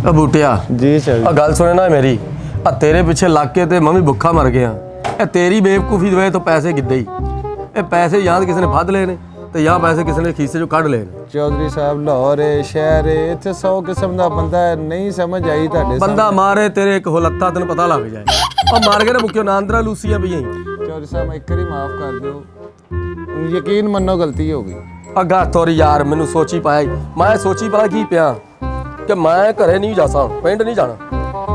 बूटिया जी sir गल सुने ना मेरी तेरे पिछे लग के ते मैं भी भुखा मर गया। तेरी बेवकूफ़ी दी वजह तो पैसे गिद्दे ही पैसे या किसी ने फद ले ने तो या पैसे किसी ने खीसे चो कढ़ ले। चौधरी साहब लाहौर शहर इतने 100 किस्म का बंदा नहीं समझ आई तुहाडे बंदा मारे तेरे एक होलत्ता तेन पता लग जाए और मार के ना मुक्यो नांदरा लूसियां भी यहीं। चौधरी साहब एक बारी माफ कर दो, यकीन मनो गलती हो गई। अगा तोरी यार मैनू सोची पाया मैं सोची पा की पिया कि मैं घरे नहीं जा सकता, पिंड नहीं जाना।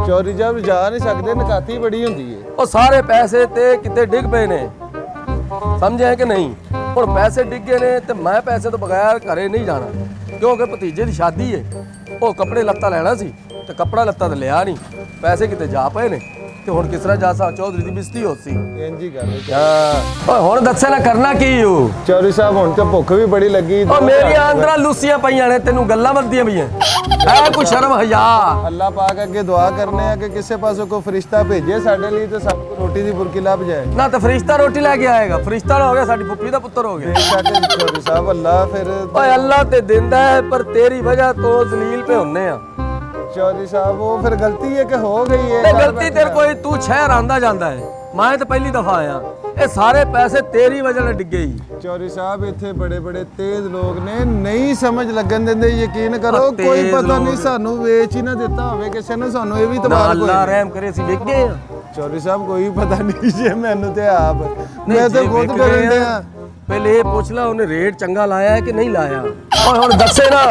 चौधरी साहब जा नहीं सकते, नकाती बड़ी होंदी है। और सारे पैसे ते किते डिग पे ने, समझे कि नहीं? ਹੁਣ ਪੈਸੇ ਡਿੱਗੇ ਨੇ ਤੇ ਮੈਂ ਪੈਸੇ ਤੋਂ ਬਗੈਰ ਘਰੇ ਨਹੀਂ ਜਾਣਾ ਕਿਉਂਕਿ ਭਤੀਜੇ ਦੀ ਸ਼ਾਦੀ ਹੈ। ਉਹ ਕੱਪੜੇ ਲੱਤਾ ਲੈਣਾ ਸੀ ਤੇ ਕੱਪੜਾ ਲੱਤਾ ਤੇ ਲਿਆ ਨਹੀਂ, ਪੈਸੇ ਕਿਤੇ ਜਾ ਪਏ ਨੇ ਤੇ ਹੁਣ ਕਿਸ ਤਰ੍ਹਾਂ ਜਾ ਸਾ ਚੌਧਰੀ ਦੀ ਬਿਸਤੀ ਹੋਸੀ ਇੰਜ ਹੀ ਗੱਲ ਹੈ। ਓਏ ਹੁਣ ਦੱਸੇ ਨਾ ਕਰਨਾ ਕੀ ਹੋ? ਚੌਧਰੀ ਸਾਹਿਬ ਹੁਣ ਤੇ ਭੁੱਖ ਵੀ ਬੜੀ ਲੱਗੀ। ਓ ਮੇਰੀਆਂ ਅੰਦਰਾਂ ਲੂਸੀਆਂ ਪਈਆਂ ਨੇ, ਤੈਨੂੰ ਗੱਲਾਂ ਵੱਧਦੀਆਂ ਪਈਆਂ ਐ ਕੋਈ ਸ਼ਰਮ ਹਯਾ। ਅੱਲਾਹ ਪਾਕ ਅੱਗੇ ਦੁਆ ਕਰਨੇ ਆ ਕਿ ਕਿਸੇ ਪਾਸੋਂ ਕੋਈ ਫਰਿਸ਼ਤਾ ਭੇਜੇ ਸਾਡੇ ਲਈ ਤੇ ਸਭ ਨੂੰ ਰੋਟੀ ਦੀ ਬੁਰਕੀ ਲੱਭ ਜਾਏ। ਨਾ ਤਾਂ ਫਰਿਸ਼ਤਾ ਰੋਟੀ ਲੈ ਕੇ ਆਏਗਾ, ਫਰਿਸ਼ਤਾ ਹੋ ਗਿਆ ਸਾਡੀ ਫੁੱਫੀ ਦਾ ਪੁੱਤਰ ਹੋ ਗਿਆ। ਚੌਧਰੀ ਸਾਹਿਬ ਅੱਲਾਹ ਫਿਰ ਓਏ ਅੱਲਾਹ ਤੇ ਦਿੰਦਾ ਹੈ ਪਰ ਤੇਰੀ ਵਜ੍ਹਾ ਤੋਂ ਜ਼ਲੀਲ ਪੇ ਹੁੰਨੇ ਆ। चौधरी साहब वो फिर गलती है कि हो गई है। गलती तेरे कोई तू शहर आंदा जांदा है, मैं तो पहली दफा आया। ये सारे पैसे तेरी वजह से डिगे ही। चौधरी साहब इतने बड़े बड़े तेज लोग ने नहीं समझ लगन देंदे, यकीन करो कोई पता नहीं सानू वेच ही ना देता होवे किसी ने सानू ये भी तबार कोई अल्लाह रहम करे सी विक गए। चौधरी साहब कोई पता नहीं जे मैनू ते आप मैं तो खुद डरन दे पहले ये पूछ ला उन्हें रेट चंगा लाया है कि नहीं लाया। और हुन दसे ना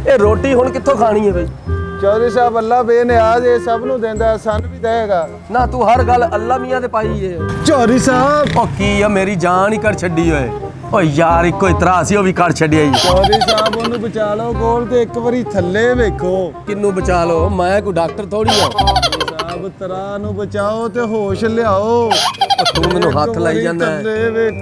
ये रोटी हुन कित्थों खानी है भाई? चौधरी साहब अल्लाह बेनियाज है, सब नु देंदा, सन भी देगा ना। तू हर गल अल्लाह मियां दे पाई है। चौधरी साहब ओ की है मेरी जान ही कर छड्डी होए। ओ यार इको इतरा सी ओ भी कर छड्डिया ही। चौधरी साहब ओनु बचा लो कोल ते एक बारी थल्ले वेखो। किन्नू बचा लो? मैं कोई डॉक्टर थोड़ी हां। साहब तरा नु बचाओ ते होश लियाओ। तू मैनू हाथ लाई जाना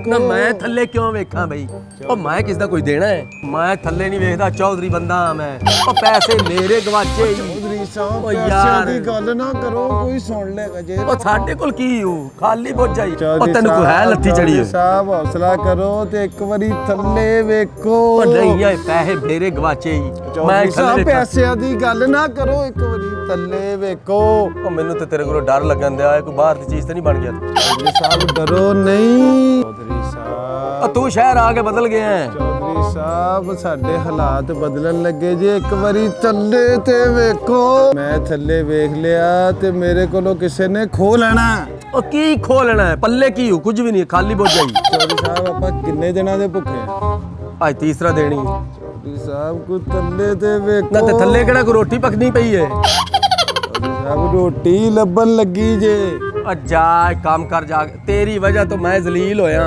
ना, मैं थल्ले क्यों वेखा बई? ओ मैं किस दा कोई देना है? मैं थल्ले नहीं वेखदा, चौधरी बंदा मैं। ओ पैसे मेरे गवाचे। चौधरी साहब पैसे दी गल ना करो, कोई सुन लेगा जे। ओ साडे कोल की हो खाली बोझ जाई। ओ तैनू कोई है लत्थी चढ़ी हो? साहब हौसला करो ते एक बारी थल्ले वेखो। ओ नहीं है पैसे मेरे गवाचे ही। मैं साहब पैसे दी गल ना करो, एक बारी थल्ले वेखो। ओ मैनू ते तेरे कोल डर लगन दिया कोई बाहर दी चीज ते नहीं बन गया। साहब डरो नहीं। चौधरी साहब तू शहर आके बदल गया है। चौधरी साहब साडे हालात बदलन लगे जे, एक बारी थल्ले ते वेखो। मैं थल्ले वेख लिया ते मेरे कोलों किसी ने खो लेना। ओ की खो लेना है? पल्ले की हो? कुछ भी नहीं, खाली बोझ जाई। चौधरी साहब आपां किन्ने दिनां दे भुखे हैं? आज तीसरा देनी है। चौधरी साहब को थल्ले ते वेखो ना ते थल्ले केड़ा कोई रोटी पकनी पई है। चौधरी साहब रोटी लब्बन लगी जे। जा काम कर जा, तेरी वजह तो मैं जलील होया।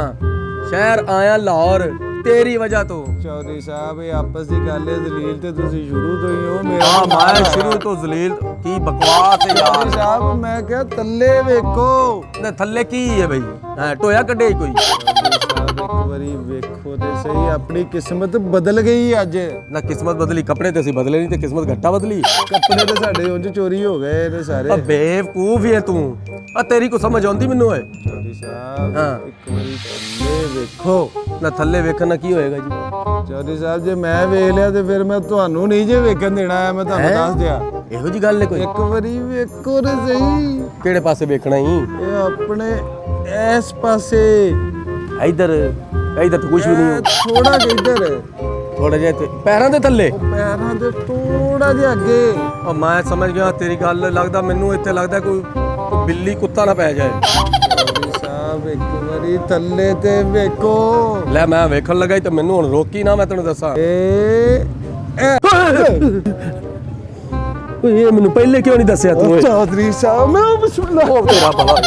शहर आया लाहौर तेरी वजह तो। चौधरी साहब ये आपस की गल है, जलील ते तुसी शुरू तो ही हो। मेरा हां मैं शुरू तो जलील की बकवास है यार। चौधरी साहब मैं क्या थल्ले वेखो ना थल्ले की है भाई? हां टोया कड्डे कोई। साहब एक बारी वेखो ते सही, अपनी किस्मत बदल गई अज। ना किस्मत बदली, कपड़े ते सी बदले नहीं ते किस्मत घट्टा बदली। कपड़े ते साडे उंज चोरी हो गए ने सारे। ओ बेवकूफ ही है तू। आ तेरी को समझ आंदी मेनू है। चौधरी साहब हां एक बारी थल्ले वेखो। ना थल्ले वेखण ना की होएगा जी? चौधरी साहब जे मैं वेख लिया ते फिर मैं ਤੁਹਾਨੂੰ नहीं जे वेखण देना है, मैं ਤੁਹਾਨੂੰ ਦੱਸ ਦਿਆ। ਇਹੋ ਜੀ ਗੱਲ ਹੈ ਕੋਈ? ਇੱਕ ਵਾਰੀ ਵੇਖੋ ਤੇ ਸਹੀ। ਕਿਹੜੇ ਪਾਸੇ ਵੇਖਣਾ ਹੀ? ਇਹ ਆਪਣੇ ਇਸ ਪਾਸੇ ਇਧਰ ਇਧਰ ਤਾਂ ਕੁਝ ਵੀ ਨਹੀਂ ਹੋ। ਥੋੜਾ ਜਿਹਾ ਇੱਧਰ, ਥੋੜਾ ਜਿਹਾ ਤੇ ਪੈਰਾਂ ਦੇ ਥੱਲੇ। ਪੈਰਾਂ ਦੇ ਥੋੜਾ ਜਿਹਾ ਅੱਗੇ। ਉਹ ਮੈਂ ਸਮਝ ਗਿਆ ਤੇਰੀ ਗੱਲ। ਲੱਗਦਾ ਮੈਨੂੰ ਇੱਥੇ ਲੱਗਦਾ ਕੋਈ ਬਿੱਲੀ ਕੁੱਤਾ ਨਾ ਪੈ ਜਾਏ। ਚੌਧਰੀ ਸਾਹਿਬ ਇੱਕ ਵਾਰੀ ਥੱਲੇ ਤੇ ਵੇਖੋ। ਲੈ ਮੈਂ ਵੇਖਣ ਲੱਗਾ ਤੇ ਮੈਨੂੰ ਹੁਣ ਰੋਕੀ ਨਾ, ਮੈਂ ਤੈਨੂੰ ਦੱਸਾਂ। ਇਹ ਮੈਨੂੰ ਪਹਿਲੇ ਕਿਉਂ ਨਹੀਂ ਦੱਸਿਆ ਤੂੰ? ਚੌਧਰੀ ਸਾਹਿਬ ਮੈਂ ਬਿਸਮਿਲ੍ਲਾ। ਉਹ ਤੇਰਾ ਭਲਾ।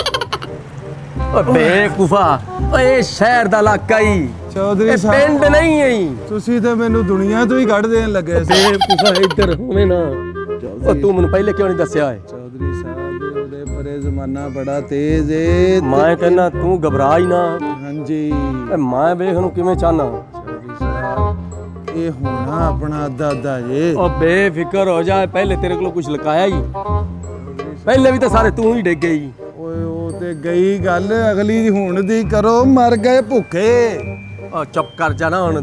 ਓ ਬੇਵਕੂਫਾ, ਓਏ ਸ਼ਹਿਰ ਦਾ ਇਲਾਕਾ ਹੀ। ਚੌਧਰੀ ਸਾਹਿਬ ਪਿੰਡ ਨਹੀਂ ਹੈ। ਤੁਸੀਂ ਤਾਂ ਮੈਨੂੰ ਦੁਨੀਆ ਤੋਂ ਹੀ ਕੱਢ ਦੇਣ ਲੱਗੇ ਸੀ। ਬੇਵਕੂਫਾ ਇੱਧਰ ਹੋਵੇਂ ਨਾ। ਉਹ ਤੂੰ ਮੈਨੂੰ ਪਹਿਲੇ ਕਿਉਂ ਨਹੀਂ ਦੱਸਿਆ ਓਏ? ਚੌਧਰੀ ਸਾਹਿਬ ਉਹਦੇ ਪਰੇ ਜ਼ਮਾਨਾ ਬੜਾ ਤੇਜ਼ ਏ। ਮੈਂ ਕਹਿੰਦਾ ਤੂੰ ਘਬਰਾ ਹੀ ਨਾ। ਹਾਂਜੀ ਮੈਂ ਵੇਖ ਨੂੰ ਕਿਵੇਂ ਚਾਹਨਾ। ਚੌਧਰੀ ਸਾਹਿਬ ਇਹ ਹੋਣਾ ਆਪਣਾ ਦਾਦਾ ਜੇ। ਉਹ ਬੇਫਿਕਰ ਹੋ ਜਾ, ਪਹਿਲੇ ਤੇਰੇ ਕੋਲੋਂ ਕੁਝ ਲੁਕਾਇਆ ਹੀ? ਪਹਿਲੇ ਵੀ ਤਾਂ ਸਾਰੇ ਤੂੰ ਹੀ ਡਿੱਗੇ ਹੀ। ਓਏ ਉਹ ਤੇ ਗਈ ਗੱਲ, ਅਗਲੀ ਹੁਣ ਦੀ ਕਰੋ। ਮਰ ਗਏ ਭੁੱਖੇ। ਚੁੱਪ ਕਰ ਜਾ ਨਾ ਹੁਣ।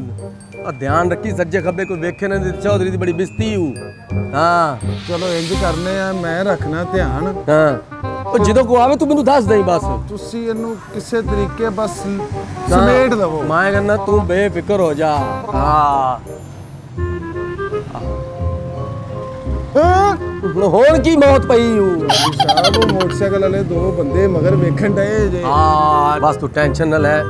ਆ ਧਿਆਨ ਰੱਖੀ ਸੱਜੇ ਖੱਬੇ ਕੋਈ ਵੇਖੇ ਨਾ ਤੇ ਚੌਧਰੀ ਦੀ ਬੜੀ ਬਿਸਤੀ ਹੂ ਹਾਂ ਚਲੋ ਇੰਜ ਕਰਨੇ ਆ, ਮੈਂ ਰੱਖਣਾ ਧਿਆਨ। ਹਾਂ ਉਹ ਜਦੋਂ ਕੋ ਆਵੇ ਤੂੰ ਮੈਨੂੰ ਦੱਸ ਦੇਈ ਬਸ। ਤੁਸੀਂ ਇਹਨੂੰ ਕਿਸੇ ਤਰੀਕੇ ਬਸ ਸਮੇਟ ਲਵੋ। ਮੈਂ ਕਹਿੰਦਾ ਤੂੰ ਬੇਫਿਕਰ ਹੋ ਜਾ। ਹਾਂ ਹੁਣ ਕੀ ਮੌਤ ਪਈ ਹੂ ਸਾਹਿਬ ਉਹ ਮੋਟਰਸਾਈਕਲ ਵਾਲੇ ਦੋ ਬੰਦੇ ਮਗਰ ਵੇਖਣ ਡਏ ਜੇ। ਹਾਂ ਬਸ ਤੂੰ ਟੈਨਸ਼ਨ ਨਾ ਲੈ,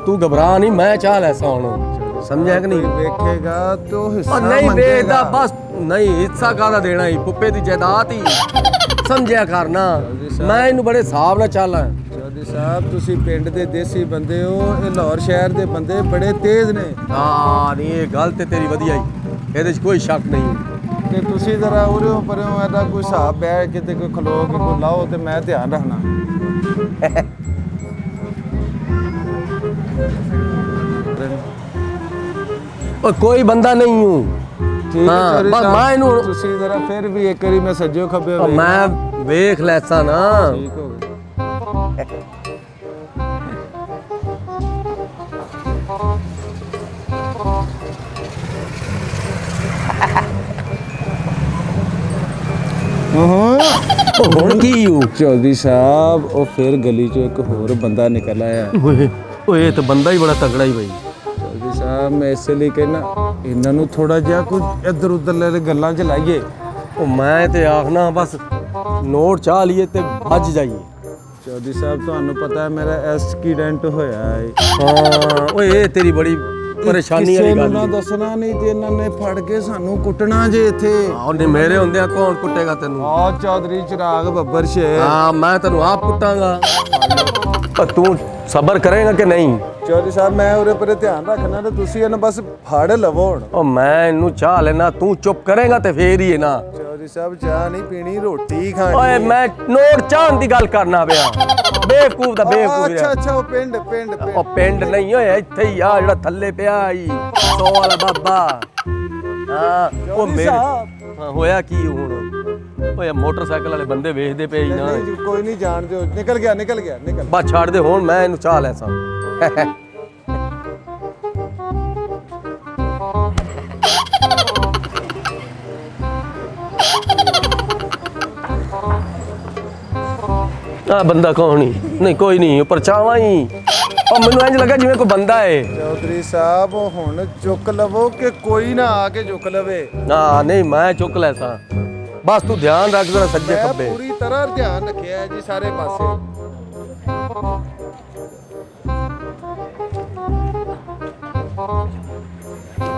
ਤੂੰ ਘਬਰਾ ਨਹੀਂ, ਮੈਂ ਚਾਹ ਲੈ ਸਾ ਹੁਣ, ਸਮਝਿਆ ਕਿ ਨਹੀਂ? ਵੇਖੇਗਾ ਤੋ ਹਿੱਸਾ ਨਹੀਂ ਮੰਗੇਗਾ। ਵੇਖਦਾ ਬਸ, ਨਹੀਂ ਹਿੱਸਾ ਕਾਹਦਾ ਦੇਣਾ ਹੀ, ਪੁੱਪੇ ਦੀ ਜਾਇਦਾਦ ਹੀ ਸਮਝਿਆ ਕਰਨਾ। ਮੈਂ ਇਹਨੂੰ ਬੜੇ ਹਿਸਾਬ ਨਾਲ ਚੱਲਾਂ। ਚੌਧਰੀ ਸਾਹਿਬ ਤੁਸੀਂ ਪਿੰਡ ਦੇ ਦੇਸੀ ਬੰਦੇ ਹੋ, ਇਹ ਲਾਹੌਰ ਸ਼ਹਿਰ ਦੇ ਬੰਦੇ ਬੜੇ ਤੇਜ਼ ਨੇ। ਹਾਂ ਨਹੀਂ ਇਹ ਗੱਲ ਤੇ ਤੇਰੀ ਵਧੀਆ ਹੀ, ਇਹਦੇ 'ਚ ਕੋਈ ਸ਼ੱਕ ਨਹੀਂ। ਤੇ ਤੁਸੀਂ ਜ਼ਰਾ ਉਰੇ ਪਰਿਓ ਇਹਦਾ ਕੋਈ ਹਿਸਾਬ ਬੈਠ ਕੇ ਤੇ ਕੋਈ ਖਲੋ ਕੇ ਕੋਈ ਲਾਓ ਤੇ ਮੈਂ ਧਿਆਨ ਰੱਖਣਾ। ਉਹ ਕੋਈ ਬੰਦਾ ਨਹੀਂ ਹੂੰ। ਠੀਕ ਹੈ ਹਾਂ, ਚੌਧਰੀ ਬਸ ਸਾਹਿਬ, ਮੈਂ ਇਹਨੂੰ- ਤੁਸੀਂ ਜ਼ਰਾ ਫਿਰ ਵੀ ਇੱਕ ਵਾਰੀ ਮੈਂ ਸੱਜੋ ਖੱਬੇ ਉਹ ਮੈਂ ਵੇਖ ਲੈਸਾ ਨਾ। ਠੀਕ ਹੋ ਗਿਆ। ਉਹ ਹੁਣ ਕੀ ਹੂੰ? ਚੌਧਰੀ ਸਾਹਿਬ ਉਹ ਫਿਰ ਗਲੀ ਚੋਂ ਇੱਕ ਹੋਰ ਬੰਦਾ ਨਿਕਲ ਆਇਆ। ਓਏ ਇਹ ਤਾਂ ਬੰਦਾ ਹੀ ਬੜਾ ਤਗੜਾ ਹੀ ਬਈ। ਚੌਧਰੀ ਸਾਹਿਬ ਮੈਂ ਇਸੇ ਲਈ ਕਹਿਣਾ ਇਹਨਾਂ ਨੂੰ ਥੋੜਾ ਜਿਹਾ ਕੁਝ ਇੱਧਰ ਉੱਧਰ ਲੈ ਗੱਲਾਂ ਚ ਲਾਈਏ। ਉਹ ਮੈਂ ਤੇ ਆਖਣਾ ਬਸ ਨੋਟ ਚਾਹ ਲਈਏ ਤੇ ਭੱਜ ਜਾਈਏ। ਚੌਧਰੀ ਸਾਹਿਬ ਤੁਹਾਨੂੰ ਪਤਾ ਹੈ ਮੇਰਾ ਐਕਸੀਡੈਂਟ ਹੋਇਆ ਹੈ। ਹਾਂ ਓਏ ਇਹ ਤੇਰੀ ਬੜੀ ਪਰੇਸ਼ਾਨੀ ਵਾਲੀ ਕਿਸੇ ਨੂੰ ਗੱਲ ਨਾ ਹੈ। ਦੱਸਣਾ ਨਹੀਂ ਤੇ ਇਹਨਾਂ ਨੇ ਫੜ ਕੇ ਸਾਨੂੰ ਕੁੱਟਣਾ ਜੇ ਇੱਥੇ। ਉਹਨੇ ਮੇਰੇ ਹੁੰਦਿਆਂ ਕੌਣ ਕੁੱਟੇਗਾ ਤੈਨੂੰ? ਆ ਚੌਧਰੀ ਚਿਰਾਗ ਬੱਬਰ ਸ਼ੇਰ। ਹਾਂ ਮੈਂ ਤੈਨੂੰ ਆਪ ਕੁੱਟਾਂਗਾ। ਪਰ ਤੂੰ ਸਬਰ ਕਰੇਗਾ ਕਿ ਨਹੀਂ? ਚੌਧਰੀ ਸਾਹਿਬ ਮੈਂ ਉਰੇ ਪਰੇ ਧਿਆਨ ਰੱਖਣਾ ਤੇ ਤੁਸੀਂ ਇਹਨੂੰ ਬਸ ਫੜ ਲਵੋ ਹੁਣ। ਉਹ ਮੈਂ ਇਹਨੂੰ ਚਾਹ ਲੈਣਾ, ਤੂੰ ਚੁੱਪ ਕਰੇਗਾ ਤੇ ਫੇਰ ਹੀ ਹੈ ਨਾ। ਚੌਧਰੀ ਸਾਹਿਬ ਚਾਹ ਨਹੀਂ ਪੀਣੀ, ਰੋਟੀ ਖਾਣੀ। ਓਏ ਮੈਂ ਨੋਟ ਚਾਹਨ ਦੀ ਗੱਲ ਕਰਨਾ ਪਿਆ। ਬੇਵਕੂਫ ਦਾ ਬੇਵਕੂਫ ਅੱਛਾ ਅੱਛਾ ਉਹ ਪਿੰਡ ਉਹ ਪਿੰਡ ਨਹੀਂ ਹੋਇਆ, ਇੱਥੇ ਹੀ ਆ ਜਿਹੜਾ ਥੱਲੇ ਪਿਆ ਆਈ 100 ਵਾਲਾ ਬਾਬਾ। ਹਾਂ ਉਹ ਮੇਰੇ ਹਾਂ ਹੋਇਆ ਕੀ ਹੁਣ? ਓਏ ਮੋਟਰਸਾਈਕਲ ਵਾਲੇ ਬੰਦੇ ਵੇਖਦੇ ਪਏ ਹੀ ਨਾ। ਨਹੀਂ ਕੋਈ ਨਹੀਂ ਜਾਣ ਦਿਓ, ਨਿਕਲ ਗਿਆ ਨਿਕਲ ਬਸ ਛੱਡ ਦੇ ਹੁਣ, ਮੈਂ ਇਹਨੂੰ ਚਾਹ ਲੈ ਸਾਂ। ਆ ਬੰਦਾ ਕੌਣ ਹੀ? ਨਹੀਂ ਕੋਈ ਨਹੀਂ, ਉੱਪਰ ਚਾਵਾਂ ਹੀ। ਉਹ ਮੈਨੂੰ ਇੰਜ ਲੱਗਾ ਜਿਵੇਂ ਕੋਈ ਬੰਦਾ ਏ। ਚੌਧਰੀ ਸਾਹਿਬ ਹੁਣ ਚੁੱਕ ਲਵੋ ਕਿ ਕੋਈ ਨਾ ਆ ਕੇ ਚੁੱਕ ਲਵੇ। ਨਾ ਨਹੀਂ ਮੈਂ ਚੁੱਕ ਲੈ ਸਾਂ, ਬਸ ਤੂੰ ਧਿਆਨ ਰੱਖ ਜਰਾ ਸੱਜੇ ਮੈਂ ਖੱਬੇ। ਪੂਰੀ ਤਰ੍ਹਾਂ ਧਿਆਨ ਰੱਖਿਆ ਹੈ ਜੀ ਸਾਰੇ ਪਾਸੇ।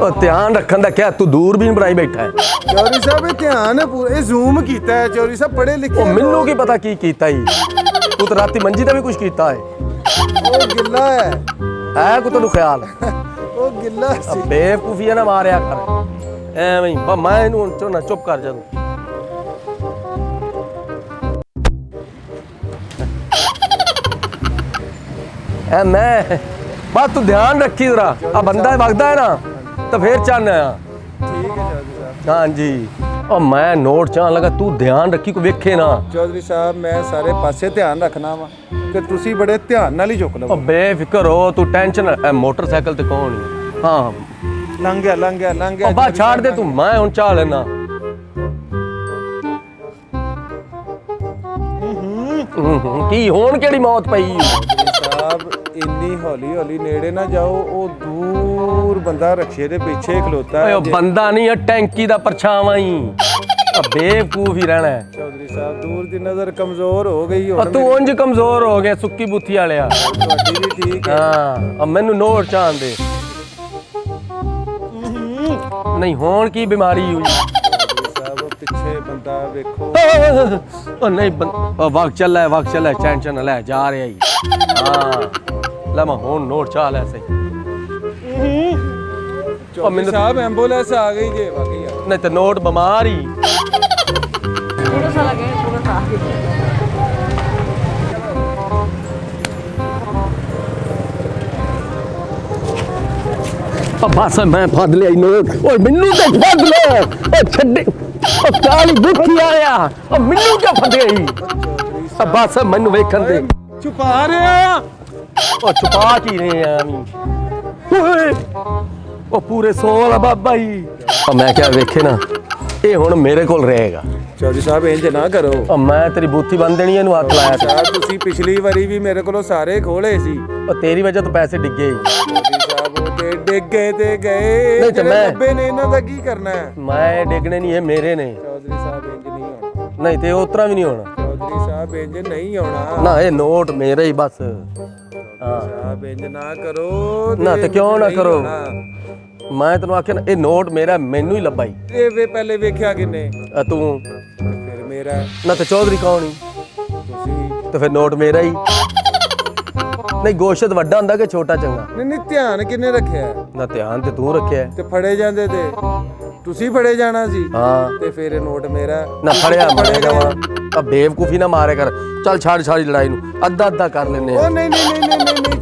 ਉਹ ਧਿਆਨ ਰੱਖਣ ਦਾ ਕਿਆ, ਤੂੰ ਦੂਰਬੀਨ ਬਣਾਈ ਬੈਠਾ ਹੈ। ਚੌਧਰੀ ਸਾਹਿਬ ਇਹ ਧਿਆਨ ਹੈ ਪੂਰਾ, ਇਹ ਜ਼ੂਮ ਕੀਤਾ ਹੈ। ਚੌਧਰੀ ਸਾਹਿਬ ਪੜ੍ਹੇ ਲਿਖੇ ਉਹ ਮੈਨੂੰ ਕੀ ਪਤਾ ਕੀ ਕੀਤਾ ਹੀ? ਤੂੰ ਤਾਂ ਰਾਤੀ ਮੰਜੀ ਦਾ ਵੀ ਕੁਝ ਕੀਤਾ ਹੈ। ਉਹ ਗਿੱਲਾ ਹੈ ਕੋ ਤੈਨੂੰ ਖਿਆਲ? ਉਹ ਗਿੱਲਾ ਸੀ। ਬੇਵਕੂਫੀਆਂ ਨਾ ਮਾਰਿਆ ਕਰ ਐਵੇਂ ਹੀ। ਬਸ ਮੈਂ ਇਹਨੂੰ ਹੁਣ ਚੋਣਾ ਚੁੱਪ ਕਰ ਜਾ ਤੂੰ। ਐ ਮੈਂ ਬਸ ਤੂੰ ਧਿਆਨ ਰੱਖੀ ਜ਼ਰਾ, ਆ ਬੰਦਾ ਵਗਦਾ ਹੈ ਨਾ ਤਾਂ ਫੇਰ ਚੰਨ ਆ। ਠੀਕ ਹੈ ਚੌਧਰੀ ਸਾਹਿਬ। ਹਾਂਜੀ ਉਹ ਮੈਂ ਨੋਟ ਚਾਹਣ ਲੱਗਾ, ਤੂੰ ਧਿਆਨ ਰੱਖੀ ਕੋਈ ਵੇਖੇ ਨਾ। ਚੌਧਰੀ ਸਾਹਿਬ ਮੈਂ ਸਾਰੇ ਪਾਸੇ ਧਿਆਨ ਰੱਖਣਾ ਵਾ ਤੇ ਤੁਸੀਂ ਬੜੇ ਧਿਆਨ ਨਾਲ ਹੀ ਚੁੱਕ ਉਹ ਲਵੋ। ਬੇਫਿਕਰ ਹੋ ਤੂੰ, ਟੈਨਸ਼ਨ। ਮੋਟਰਸਾਈਕਲ ਤੇ ਕੌਣ ਹੀ? ਹਾਂ ਲੰਘ ਗਿਆ ਉਹ ਬਸ ਛੱਡ ਦੇ ਤੂੰ, ਮੈਂ ਹੁਣ ਚਾਹ ਲੈਣਾ। ਕੀ ਹੁਣ ਕਿਹੜੀ ਮੌਤ ਪਈ? ਸਾਹਿਬ ਇੰਨੀ ਹੌਲੀ ਹੌਲੀ ਨੇੜੇ ਨਾ ਜਾਓ, ਉਹ ਦੂਰ ਬੰਦਾ ਰਕਸ਼ੇ ਦੇ ਪਿੱਛੇ ਖਲੋਤਾ ਓਏ ਹੈ। ਉਹ ਬੰਦਾ ਨਹੀਂ ਆ, ਟੈਂਕੀ ਦਾ ਪਰਛਾਵਾਂ ਹੀ। ਆ ਬੇਵਕੂਫ ਹੀ ਰਹਿਣਾ ਹੈ। ਚੌਧਰੀ ਸਾਹਿਬ ਦੂਰ ਦੀ ਨਜ਼ਰ ਕਮਜ਼ੋਰ ਹੋ ਗਈ ਆ ਹੁਣ। ਤੂੰ ਉਂਝ ਕਮਜ਼ੋਰ ਹੋ ਗਿਆ, ਸੁੱਕੀ ਬੁੱਥੀ ਵਾਲਿਆ। ਤੁਹਾਡੀ ਵੀ ਠੀਕ ਹੈ। ਹਾਂ ਆ ਮੈਨੂੰ ਨੋਟ ਚਾਹਣ ਦੇ। ਨਹੀਂ ਹੁਣ ਕੀ ਬਿਮਾਰੀ ਹੋਈ? ਸਾਹਿਬ ਉਹ ਪਿੱਛੇ ਬੰਦਾ ਵੇਖੋ। ਉਹ ਨਹੀਂ ਵਕਤ ਚੱਲਾ, ਵਕਤ ਚੱਲਾ, ਟੈਨਸ਼ਨ ਨਾ ਲੈ, ਜਾ ਰਿਹਾ ਹੀ। ਹਾਂ ਲੈ ਮੈਂ ਹੁਣ ਨੋਟ ਚਾਹ ਲੈ ਸਹੀ। ਚੌਧਰੀ ਸਾਹਿਬ ਐਂਬੂਲੈਂਸ ਆ ਗਈ ਜੇ ਵਾਕਈ ਆ। ਨਹੀਂ ਤੇ ਨੋਟ ਬਿਮਾਰ ਹੀ। थोड़ा सा लगे थोड़ा सा आगे। ਬਸ ਮੈਂ ਫੜ ਲਿਆ ਨੋਟ। ਓਏ ਮੈਨੂੰ ਤੇ ਫੜ ਲੈ। ਓ ਛੱਡੇ, ਓ ਕਾਲੀ ਬੁੱਖੀ ਆਇਆ। ਓ ਮੈਨੂੰ ਕਿਉਂ ਫੜਿਆ ਈ? ਬਸ ਮੈਨੂੰ ਵੇਖਣ ਦੇ। ਛੁਪਾ ਰਿਹਾ। ਓ ਛੁਪਾ ਕੀ ਰਹੇ ਆ ਨੀ? ਓਏ ਉਹ ਪੂਰੇ 100 ਵਾਲਾ ਬਾਬਾ ਜੀ। ਮੈਂ ਕਿਹਾ ਵੇਖੇ ਨਾ, ਇਹ ਹੁਣ ਮੇਰੇ ਕੋਲ ਰਹੇਗਾ। ਚੌਧਰੀ ਸਾਹਿਬ ਇੰਜ ਨਾ ਕਰੋ। ਮੈਂ ਤੇਰੀ ਬੂਥੀ ਬੰਨ ਦੇਣੀ, ਇਹਨੂੰ ਹੱਥ ਲਾਇਆ ਸੀ। ਸਾਹਿਬ ਤੁਸੀਂ ਪਿਛਲੀ ਵਾਰੀ ਵੀ ਮੇਰੇ ਕੋਲੋਂ ਸਾਰੇ ਖੋਲੇ ਸੀ। ਉਹ ਤੇਰੀ ਵਜ੍ਹਾ ਤੋਂ ਪੈਸੇ ਡਿੱਗੇ ਹੀ। ਚੌਧਰੀ ਸਾਹਿਬ ਉਹ ਤੇ ਡਿੱਗੇ ਤੇ ਗਏ, ਨਹੀਂ ਤੇ ਜਿਹੜੇ ਲੱਭੇ ਨੇ ਇਹਨਾਂ ਦਾ ਕੀ ਕਰਨਾ ਹੈ? ਮੈਂ ਡਿੱਗਣੇ ਨਹੀਂ, ਇਹ ਮੇਰੇ ਨੇ। ਚੌਧਰੀ ਸਾਹਿਬ ਇੰਜ ਨਹੀਂ ਹੋਣਾ। ਨਹੀਂ ਤੇ ਉਸ ਤਰ੍ਹਾਂ ਵੀ ਨਹੀਂ ਹੋਣਾ। ਚੌਧਰੀ ਸਾਹਿਬ ਇੰਜ ਨਹੀਂ ਹੋਣਾ। ਨਾ ਇਹ ਨੋਟ ਮੇਰੇ ਹੀ ਬਸ। ਹਾਂ ਸਾਹਿਬ ਇੰਜ ਨਾ ਕਰੋ। ਨਾ ਤੇ ਕਿਉਂ ਨਾ ਨਹੀਂ ਕਰੋ? ਹੋਣਾ। ਮੈਂ ਤੈਨੂੰ ਆਖਿਆ ਨਾ, ਇਹ ਨੋਟ ਮੇਰਾ, ਮੈਨੂੰ ਹੀ ਲੱਭਾ ਹੀ। ਇਹ ਵੇ ਪਹਿਲੇ ਵੇਖਿਆ ਕਿੰਨੇ? ਤੂੰ ਫਿਰ ਮੇਰਾ। ਨਾ ਤੇ ਚੌਧਰੀ ਕੌਣ ਹੀ? ਤੁਸੀਂ। ਤੇ ਫਿਰ ਨੋਟ ਮੇਰਾ ਹੀ। ਨਹੀਂ ਗੋਸ਼ਤ ਵੱਡਾ ਹੁੰਦਾ ਕਿ ਛੋਟਾ ਚੰਗਾ? ਨਹੀਂ ਧਿਆਨ ਕਿੰਨੇ ਰੱਖਿਆ? ਨਾ ਧਿਆਨ ਤੇ ਤੂੰ ਰੱਖਿਆ। ਤੇ ਫੜੇ ਜਾਂਦੇ ਤੇ ਤੁਸੀਂ ਫੜੇ ਜਾਣਾ ਸੀ। ਹਾਂ ਤੇ ਫਿਰ ਇਹ ਨੋਟ ਮੇਰਾ। ਨਾ ਫੜਿਆ ਮਾਰਿਆ ਜਾਵਾਂ ਤਾਂ ਬੇਵਕੂਫੀ ਨਾ ਮਾਰੇ ਕਰ। ਚੱਲ ਛੱਡ ਸਾਰੀ ਲੜਾਈ ਨੂੰ, ਅੱਧਾ ਅੱਧਾ ਕਰ ਲੈਨੇ ਆ। ਉਹ ਨਹੀਂ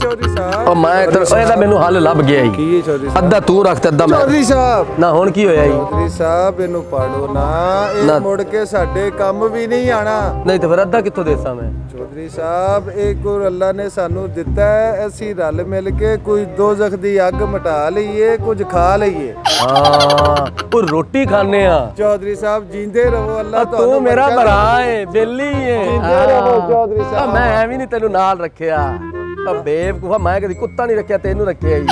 ਚੌਧਰੀ ਸਾਹਿਬ। ਉਹ ਮੈਂ ਇਹਦਾ ਮੈਨੂੰ ਹੱਲ ਲੱਭ ਗਿਆ ਹੀ। ਕੀ ਹੈ ਚੌਧਰੀ ਸਾਹਿਬ? ਅੱਧਾ ਤੂੰ ਰੱਖ ਤੇ ਅੱਧਾ ਮੈਂ। ਚੌਧਰੀ ਸਾਹਿਬ ਨਾ ਹੁਣ ਕੀ ਹੋਇਆ ਜੀ? ਚੌਧਰੀ ਸਾਹਿਬ ਇਹਨੂੰ ਪਾੜੋ ਨਾ, ਇਹ ਮੁੜ ਕੇ ਸਾਡੇ ਕੰਮ ਵੀ ਨਹੀਂ ਆਣਾ। ਨਹੀਂ ਤੇ ਫਿਰ ਅੱਧਾ ਕਿੱਥੋਂ ਦੇਸਾਂ ਮੈਂ? ਚੌਧਰੀ ਸਾਹਿਬ ਇਹ ਗੁਰ ਅੱਲਾ ਨੇ ਸਾਨੂੰ ਦਿੱਤਾ ਹੈ, ਅਸੀਂ ਰਲ ਮਿਲ ਕੇ ਕੁਝ ਦੋਜ਼ਖ ਦੀ ਅੱਗ ਮਟਾ ਲਈਏ, ਕੁਝ ਖਾ ਲਈਏ। ਹਾਂ ਉਹ ਰੋਟੀ ਖਾਣੇ ਆ। ਚੌਧਰੀ ਸਾਹਿਬ ਜੀਂਦੇ ਰਹੋ, ਅੱਲਾ ਤੂੰ ਤੁਹਾਨੂੰ ਮੇਰਾ ਬਰਕਤ ਭਰਾ ਏ, ਬੇਲੀ ਏ। ਜੀਂਦੇ ਰਹੋ ਚੌਧਰੀ ਸਾਹਿਬ। ਮੈਂ ਐਵੇਂ ਨਹੀਂ ਤੈਨੂੰ ਨਾਲ ਰੱਖਿਆ। ਬੇਵਕੂਫਾ, ਮੈਂ ਕਦੀ ਕੁੱਤਾ ਨਹੀਂ ਰੱਖਿਆ, ਤੈਨੂੰ ਰੱਖਿਆ ਜੀ।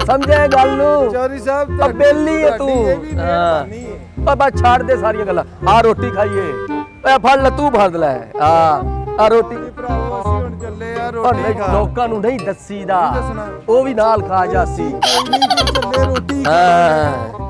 ਸਮਝਿਆ ਗੱਲ ਨੂੰ? ਚੌਧਰੀ ਸਾਹਿਬ ਬੇਲੀ ਏ ਤੂੰ। ਇਹ ਵੀ ਮਿਹਰਬਾਨੀ ਹੈ। ਬਸ ਛੱਡ ਦੇ ਸਾਰੀਆਂ ਗੱਲਾਂ, ਆ ਰੋਟੀ ਖਾਈਏ। ਫੜ ਲੈ ਤੂੰ, ਫੜ ਲੈ ਆ ਰੋਟੀ। ਭਰਾਵੋ ਅਸੀਂ ਹੁਣ ਚੱਲੇ ਆ ਪਰ ਰੋਟੀ ਖਾ। ਲੋਕਾਂ ਨੂੰ ਨਹੀਂ ਦੱਸੀਦਾ, ਦੱਸਣਾ। ਉਹ ਵੀ ਨਾਲ ਖਾ ਜਾਸੀ। ਕੋਈ ਨਹੀਂ ਚੱਲੇ ਰੋਟੀ ਹਾਂ